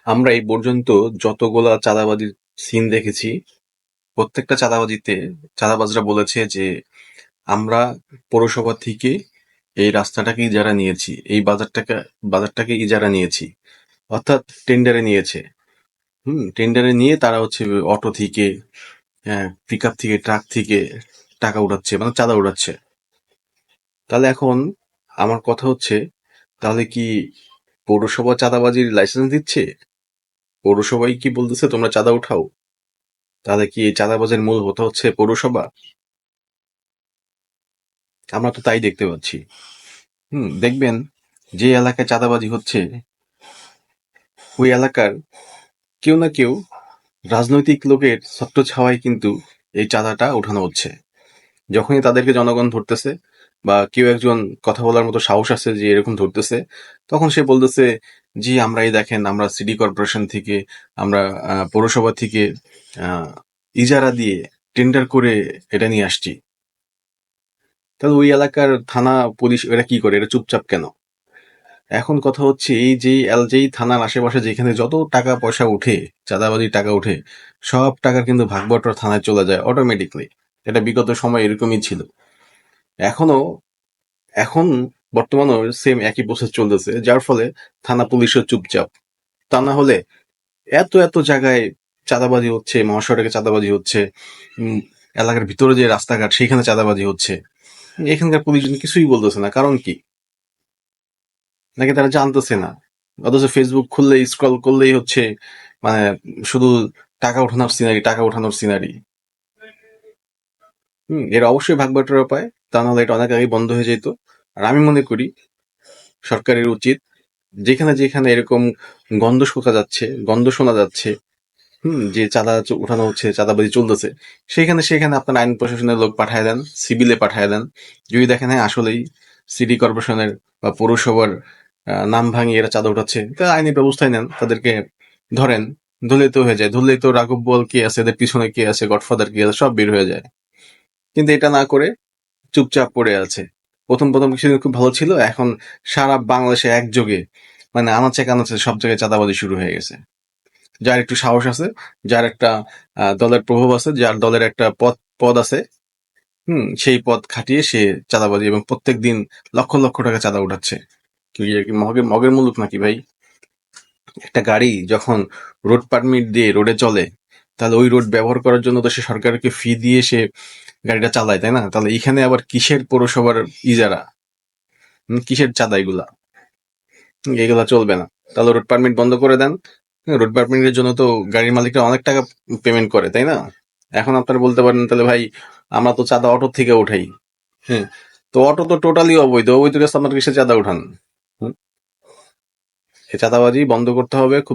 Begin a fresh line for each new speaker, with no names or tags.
আমরা এই পর্যন্ত যতগুলা চাঁদাবাজির সিন দেখেছি, প্রত্যেকটা চাঁদাবাজরা বলেছে যে আমরা পৌরসভা থেকে এই রাস্তাটাকে ইজারা নিয়েছি, এই বাজারটাকে ইজারা নিয়েছি, অর্থাৎ টেন্ডারে নিয়েছে। টেন্ডারে নিয়ে তারা হচ্ছে অটো থেকে, পিক আপ থেকে, ট্রাক থেকে টাকা উঠাচ্ছে, মানে চাঁদা উঠাচ্ছে। তাহলে এখন আমার কথা হচ্ছে, তাহলে কি পৌরসভা চাঁদাবাজির লাইসেন্স দিচ্ছে? পৌরসভাই কি বলতেছে তোমরা চাঁদা উঠাও? তাহলে কি এই চাঁদাবাজের মূল হোতা হচ্ছে পৌরসভা? আমরা তো তাই দেখতে পাচ্ছি। দেখবেন যে এলাকায় চাঁদাবাজি হচ্ছে, ওই এলাকার কেউ না কেউ রাজনৈতিক লোকের ছত্রছায়ায় কিন্তু এই চাঁদাটা উঠানো হচ্ছে। যখনই তাদেরকে জনগণ ধরতেছে বা কেউ একজন কথা বলার মতো সাহস আছে যে এরকম ধরতেছে, তখন সে বলতেছে, জি আমরা এই দেখেন, আমরা সিটি কর্পোরেশন থেকে, আমরা পৌরসভা থেকে ইজারা দিয়ে টেন্ডার করে এটা নিয়ে আসছি। তাহলে ওই এলাকার থানা পুলিশ এরা কি করে? এরা চুপচাপ কেন? এখন কথা হচ্ছে, যেই থানার আশেপাশে যেখানে যত টাকা পয়সা উঠে, চাঁদাবাজির টাকা উঠে, সব টাকার কিন্তু ভাগবটরা থানায় চলে যায় অটোমেটিকলি। এটা বিগত সময় এরকমই ছিল। এখন বর্তমানেও সেম একই প্রসেস চলতেছে, যার ফলে থানা পুলিশও চুপচাপ। তা না হলে এত এত জায়গায় চাঁদাবাজি হচ্ছে, মহাসড়কে চাঁদাবাজি হচ্ছে, এলাকার ভিতরে যে রাস্তাঘাট সেখানে চাঁদাবাজি হচ্ছে, এখানকার পুলিশজন কিছুই বলতেছে না। কারণ কি? নাকি তারা জানতেছে না? অথচ ফেসবুক খুললেই, স্ক্রল করলেই হচ্ছে মানে শুধু টাকা ওঠানোর সিনারি। এর অবশ্যই ভাগ বাটোয়ারা পায়, তা নাহলে এটা অনেক আগেই বন্ধ হয়ে যেত। আর আমি মনে করি সরকারের উচিত, যেখানে যেখানে এরকম গন্ধ শোনা যাচ্ছে, যে চাঁদা উঠানো হচ্ছে, চাঁদাবাজি চলতেছে, সেখানে সেখানে আপনার আইন প্রশাসনের লোক পাঠায় দেন, সিভিলে পাঠায় দেন। যদি দেখেন হ্যাঁ আসলেই সিটি কর্পোরেশনের বা পৌরসভার নাম ভাঙিয়ে এরা চাঁদা উঠাচ্ছে, তা আইনি ব্যবস্থায় নেন, তাদেরকে ধরেন। ধরলেই তো হয়ে যায়, ধরলেই তো রাঘব বোয়াল কে আছে, এদের পিছনে কে আছে, গডফাদার কে আছে, সব বের হয়ে যায়। কিন্তু এটা না করে চুপচাপ পড়ে আছে। প্রথম প্রথম কিছুদিন খুব ভালো ছিল, এখন সারা বাংলাদেশে একযোগে মানে আনাচে কানাচে সব জায়গায় চাঁদাবাজি শুরু হয়ে গেছে। যার একটু সাহস আছে, যার একটা দলের প্রভাব আছে, যার দলের একটা পদ আছে, সেই পদ খাটিয়ে সে চাঁদাবাজি, এবং প্রত্যেক দিন লক্ষ লক্ষ টাকা চাঁদা উঠাচ্ছে। কি মগের মগের মুলুক নাকি ভাই? একটা গাড়ি যখন রোড পারমিট দিয়ে রোডে চলে, তাহলে ওই রোড ব্যবহার করার জন্য তো সে সরকারকে ফি দিয়ে সে গাড়িটা চালায়, তাই না? তাহলে এখানে আবার কিসের পৌরসভার ইজারা, কিসের চাঁদা? এগুলা চলবে না। তাহলে রোড পারমিট বন্ধ করে দেন। রোড পারমিটের জন্য তো গাড়ির মালিকরা অনেক টাকা পেমেন্ট করে, তাই না? এখন আপনারা বলতে পারেন, তাহলে ভাই আমরা তো চাঁদা অটো থেকে উঠাই। হ্যাঁ, তো অটো তো টোটালি অবৈধ, অবৈধ কাছে আপনার কিসে চাঁদা উঠান? এই চাঁদাবাজি বন্ধ করতে হবে খুব